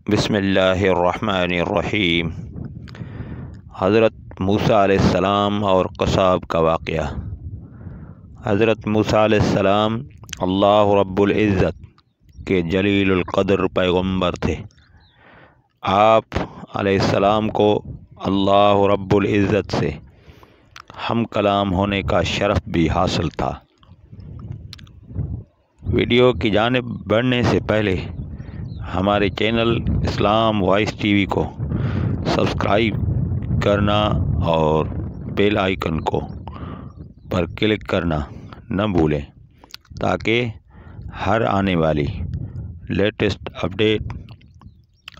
بسم اللہ الرحمن الرحیم۔ حضرت موسیٰ علیہ السلام اور قصاب کا واقعہ۔ حضرت موسیٰ علیہ السلام اللہ رب العزت کے جلیل القدر پیغمبر تھے۔ آپ علیہ السلام کو اللہ رب العزت سے ہم کلام ہونے کا شرف بھی حاصل تھا۔ ویڈیو کی جانب بڑھنے سے پہلے ہمارے چینل اسلام وائس ٹی وی کو سبسکرائب کرنا اور بیل آئیکن کو پر کلک کرنا نہ بھولیں تاکہ ہر آنے والی لیٹسٹ اپڈیٹ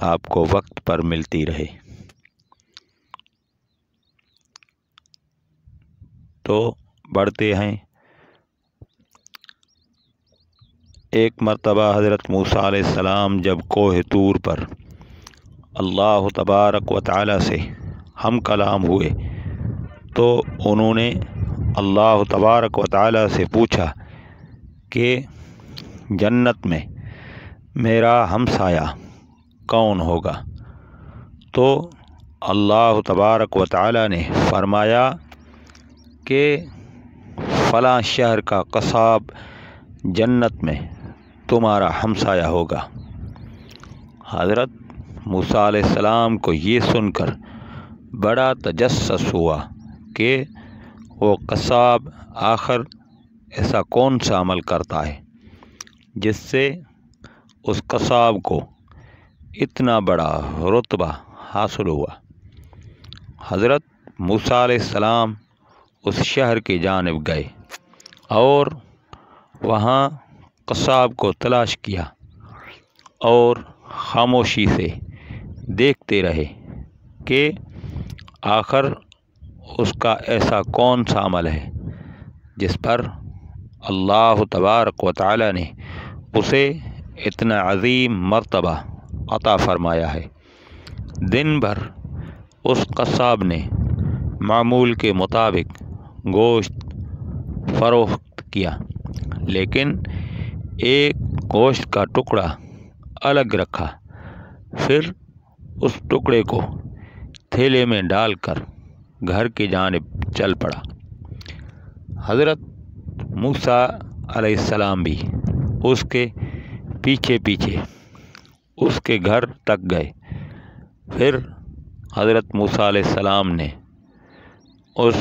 آپ کو وقت پر ملتی رہے۔ تو بڑھتے ہیں۔ ایک مرتبہ حضرت موسیٰ علیہ السلام جب کوہ طور پر اللہ تبارک و تعالی سے ہم کلام ہوئے تو انہوں نے اللہ تبارک و تعالی سے پوچھا کہ جنت میں میرا ہمسایہ کون ہوگا؟ تو اللہ تبارک و تعالی نے فرمایا کہ فلاں شہر کا قصاب جنت میں تمہارا ہمسایہ ہوگا۔ حضرت موسیٰ علیہ السلام کو یہ سن کر بڑا تجسس ہوا کہ وہ قصاب آخر ایسا کون سا عمل کرتا ہے جس سے اس قصاب کو اتنا بڑا رتبہ حاصل ہوا۔ حضرت موسیٰ علیہ السلام اس شہر کی جانب گئے اور وہاں قصاب کو تلاش کیا اور خاموشی سے دیکھتے رہے کہ آخر اس کا ایسا کون سا عمل ہے جس پر اللہ تبارک و تعالی نے اسے اتنا عظیم مرتبہ عطا فرمایا ہے۔ دن بھر اس قصاب نے معمول کے مطابق گوشت فروخت کیا، لیکن ایک گوشت کا ٹکڑا الگ رکھا، پھر اس ٹکڑے کو تھیلے میں ڈال کر گھر کی جانب چل پڑا۔ حضرت موسیٰ علیہ السلام بھی اس کے پیچھے پیچھے اس کے گھر تک گئے۔ پھر حضرت موسیٰ علیہ السلام نے اس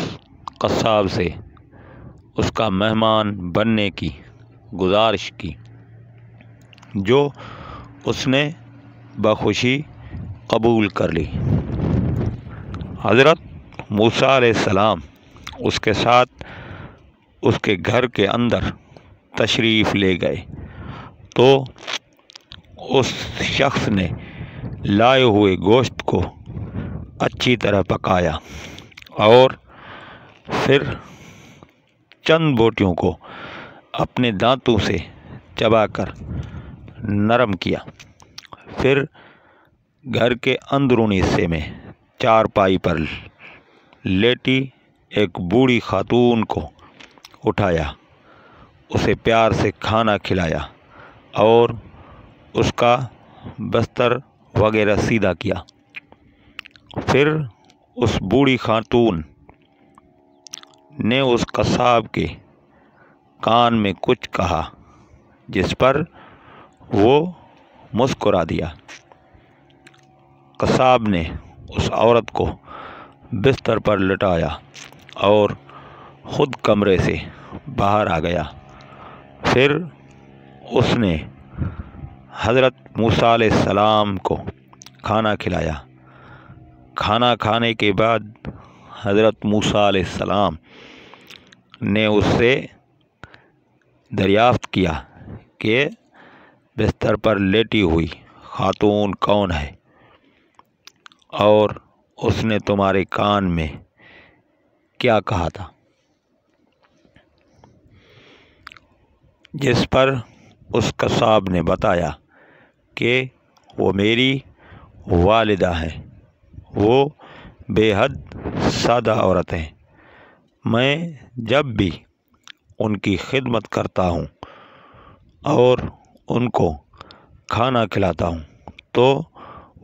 قصاب سے اس کا مہمان بننے کی گزارش کی، جو اس نے بخوشی قبول کر لی۔ حضرت موسیٰ علیہ السلام اس کے ساتھ اس کے گھر کے اندر تشریف لے گئے تو اس شخص نے لائے ہوئے گوشت کو اچھی طرح پکایا اور پھر چند بوٹیوں کو اپنے دانتوں سے چبا کر نرم کیا۔ پھر گھر کے اندرونی حصے میں چارپائی پر لیٹی ایک بوڑھی خاتون کو اٹھایا، اسے پیار سے کھانا کھلایا اور اس کا بستر وغیرہ سیدھا کیا۔ پھر اس بوڑھی خاتون نے اس قصاب کے کان میں کچھ کہا جس پر وہ مسکرا دیا۔ قصاب نے اس عورت کو بستر پر لٹایا اور خود کمرے سے باہر آ گیا۔ پھر اس نے حضرت موسیٰ علیہ السلام کو کھانا کھلایا۔ کھانا کھانے کے بعد حضرت موسیٰ علیہ السلام نے اس سے دریافت کیا کہ بستر پر لیٹی ہوئی خاتون کون ہے اور اس نے تمہارے کان میں کیا کہا تھا؟ جس پر اس قصاب نے بتایا کہ وہ میری والدہ ہے، وہ بے حد سادہ عورت ہیں، میں جب بھی ان کی خدمت کرتا ہوں اور ان کو کھانا کھلاتا ہوں تو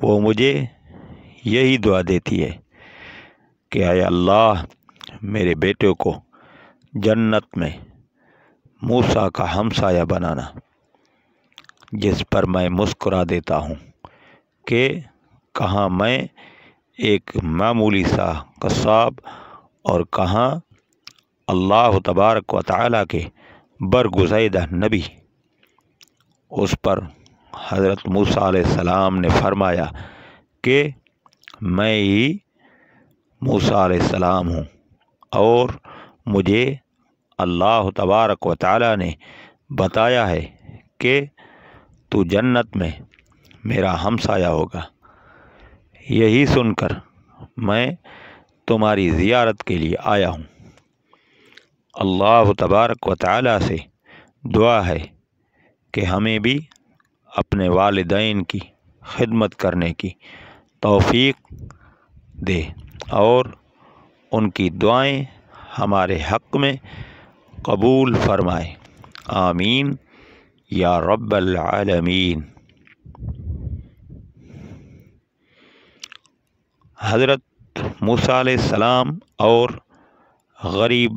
وہ مجھے یہی دعا دیتی ہے کہ اے اللہ میرے بیٹے کو جنت میں موسیٰ کا ہمسایہ بنانا، جس پر میں مسکرا دیتا ہوں کہ کہاں میں ایک معمولی سا قصاب اور کہاں اللہ تبارک و تعالیٰ کے برگزیدہ نبی۔ اس پر حضرت موسیٰ علیہ السلام نے فرمایا کہ میں ہی موسیٰ علیہ السلام ہوں، اور مجھے اللہ تبارک و تعالیٰ نے بتایا ہے کہ تو جنت میں میرا ہمسایہ ہوگا۔ یہی سن کر میں تمہاری زیارت کے لیے آیا ہوں۔ اللہ تبارک و تعالیٰ سے دعا ہے کہ ہمیں بھی اپنے والدین کی خدمت کرنے کی توفیق دے اور ان کی دعائیں ہمارے حق میں قبول فرمائے، آمین یا رب العالمین۔ حضرت موسیٰ علیہ السلام اور غریب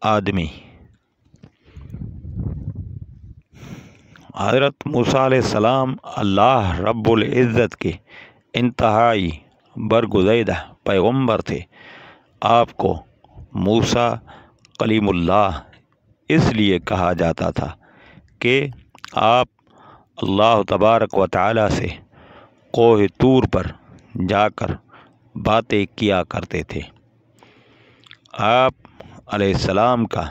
آدمی۔ حضرت موسیٰ علیہ السلام اللہ رب العزت کے انتہائی برگزیدہ پیغمبر تھے۔ آپ کو موسیٰ کلیم اللہ اس لیے کہا جاتا تھا کہ آپ اللہ تبارک و تعالیٰ سے کوہ طور پر جا کر باتیں کیا کرتے تھے۔ آپ علیہ السلام کا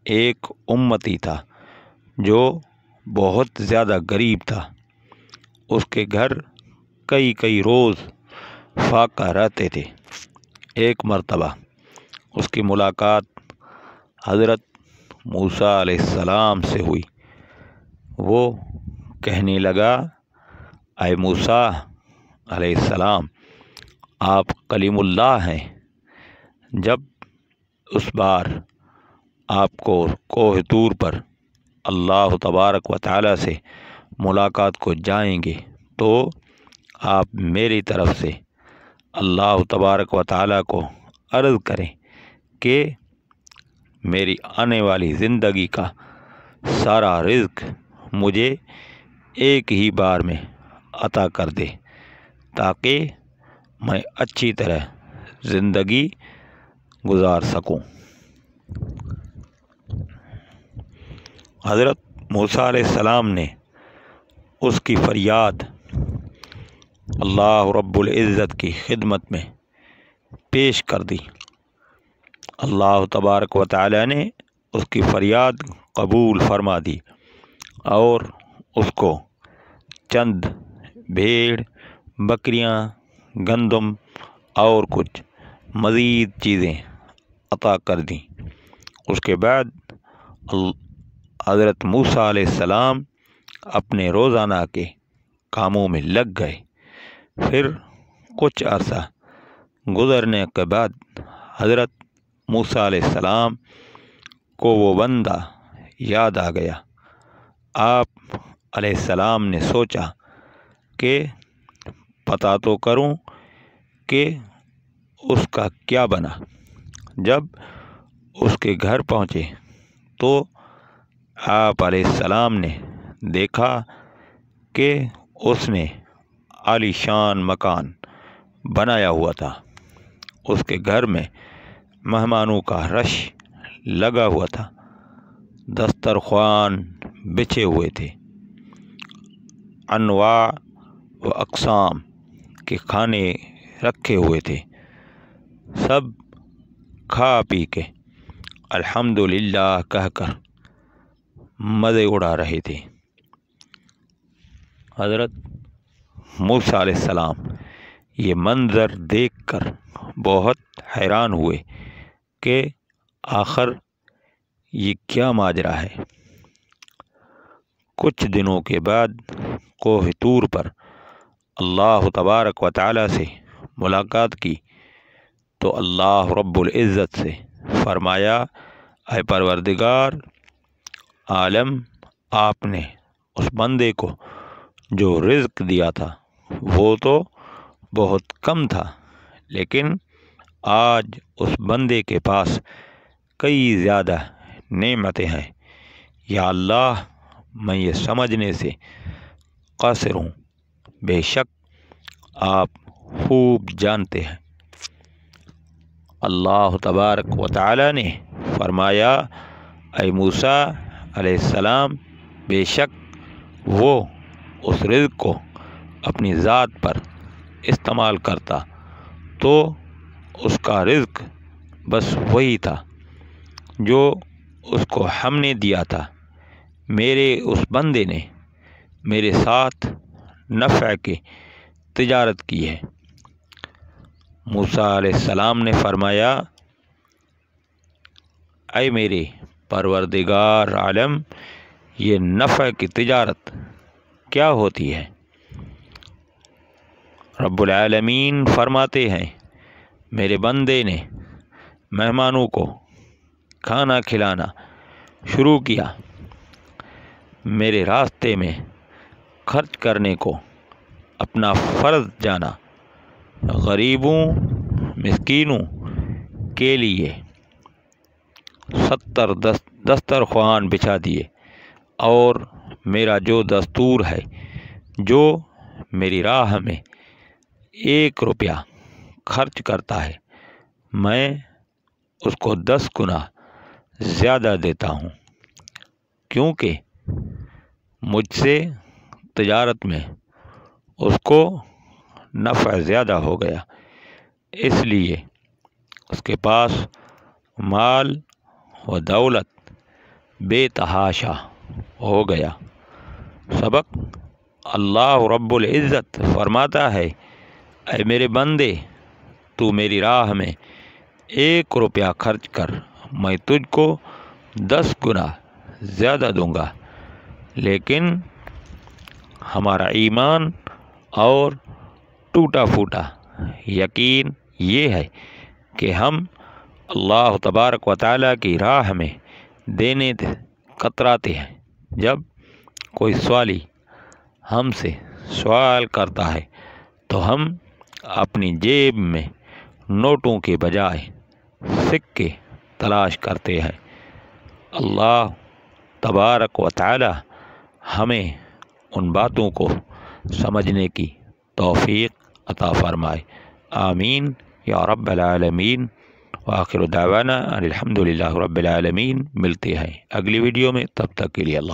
ایک امتی تھا جو بہت زیادہ غریب تھا۔ اس کے گھر کئی روز فاقہ رہتے تھے۔ ایک مرتبہ اس کی ملاقات حضرت موسیٰ علیہ السلام سے ہوئی۔ وہ کہنے لگا، اے موسیٰ علیہ السلام، آپ کلیم اللہ ہیں۔ جب اس بار آپ کو کوہ طور پر اللہ تبارک و تعالیٰ سے ملاقات کو جائیں گے تو آپ میری طرف سے اللہ تبارک و تعالیٰ کو عرض کریں کہ میری آنے والی زندگی کا سارا رزق مجھے ایک ہی بار میں عطا کر دے تاکہ میں اچھی طرح زندگی گزار سکوں۔ حضرت موسیٰ علیہ السلام نے اس کی فریاد اللہ رب العزت کی خدمت میں پیش کر دی۔ اللہ تبارک و تعالی نے اس کی فریاد قبول فرما دی اور اس کو چند بھیڑ، بکریاں، گندم اور کچھ مزید چیزیں عطا کر دیں۔ اس کے بعد حضرت موسیٰ علیہ السلام اپنے روزانہ کے کاموں میں لگ گئے۔ پھر کچھ عرصہ گزرنے کے بعد حضرت موسیٰ علیہ السلام کو وہ بندہ یاد آ گیا۔ آپ علیہ السلام نے سوچا کہ پتہ تو کروں کہ اس کا کیا بنا۔ جب اس کے گھر پہنچے تو آپ علیہ السلام نے دیکھا کہ اس نے عالی شان مکان بنایا ہوا تھا۔ اس کے گھر میں مہمانوں کا رش لگا ہوا تھا، دسترخوان بچھے ہوئے تھے، انواع و اقسام کے کھانے رکھے ہوئے تھے۔ سب کھا پی کے الحمدللہ کہہ کر مزے اڑا رہے تھے۔ حضرت موسیٰ علیہ السلام یہ منظر دیکھ کر بہت حیران ہوئے کہ آخر یہ کیا ماجرا ہے۔ کچھ دنوں کے بعد کوہ طور پر اللہ تبارک و تعالی سے ملاقات کی تو اللہ رب العزت سے فرمایا، اے پروردگار عالم، آپ نے اس بندے کو جو رزق دیا تھا وہ تو بہت کم تھا، لیکن آج اس بندے کے پاس کئی زیادہ نعمتیں ہیں۔ یا اللہ، میں یہ سمجھنے سے قاصر ہوں، بے شک آپ خوب جانتے ہیں۔ اللہ تبارک و تعالی نے فرمایا، اے موسیٰ علیہ السلام، بے شک وہ اس رزق کو اپنی ذات پر استعمال کرتا تو اس کا رزق بس وہی تھا جو اس کو ہم نے دیا تھا۔ میرے اس بندے نے میرے ساتھ نفع کی تجارت کی ہے۔ موسیٰ علیہ السلام نے فرمایا، اے میرے پروردگار عالم، یہ نفع کی تجارت کیا ہوتی ہے؟ رب العالمین فرماتے ہیں، میرے بندے نے مہمانوں کو کھانا کھلانا شروع کیا، میرے راستے میں خرچ کرنے کو اپنا فرض جانا، غریبوں مسکینوں کے لیے 70 دسترخوان بچھا دیے، اور میرا جو دستور ہے، جو میری راہ میں 1 روپیہ خرچ کرتا ہے، میں اس کو 10 گنا زیادہ دیتا ہوں، کیونکہ مجھ سے تجارت میں اس کو نفع زیادہ ہو گیا، اس لیے اس کے پاس مال و دولت بے تحاشا ہو گیا۔ سبق اللہ رب العزت فرماتا ہے، اے میرے بندے، تو میری راہ میں 1 روپیہ خرچ کر، میں تجھ کو 10 گنا زیادہ دوں گا۔ لیکن ہمارا ایمان اور ٹوٹا پھوٹا یقین یہ ہے کہ ہم اللہ تبارک و تعالیٰ کی راہ میں دینے کتراتے ہیں۔ جب کوئی سوالی ہم سے سوال کرتا ہے تو ہم اپنی جیب میں نوٹوں کے بجائے سکے تلاش کرتے ہیں۔ اللہ تبارک و تعالی ہمیں ان باتوں کو سمجھنے کی توفیق عطا فرمائے، آمین یا رب العالمین۔ وآخر دعوانا ان الحمد للہ رب العالمین۔ ملتے ہیں اگلی ویڈیو میں، تب تک کے لیے اللہ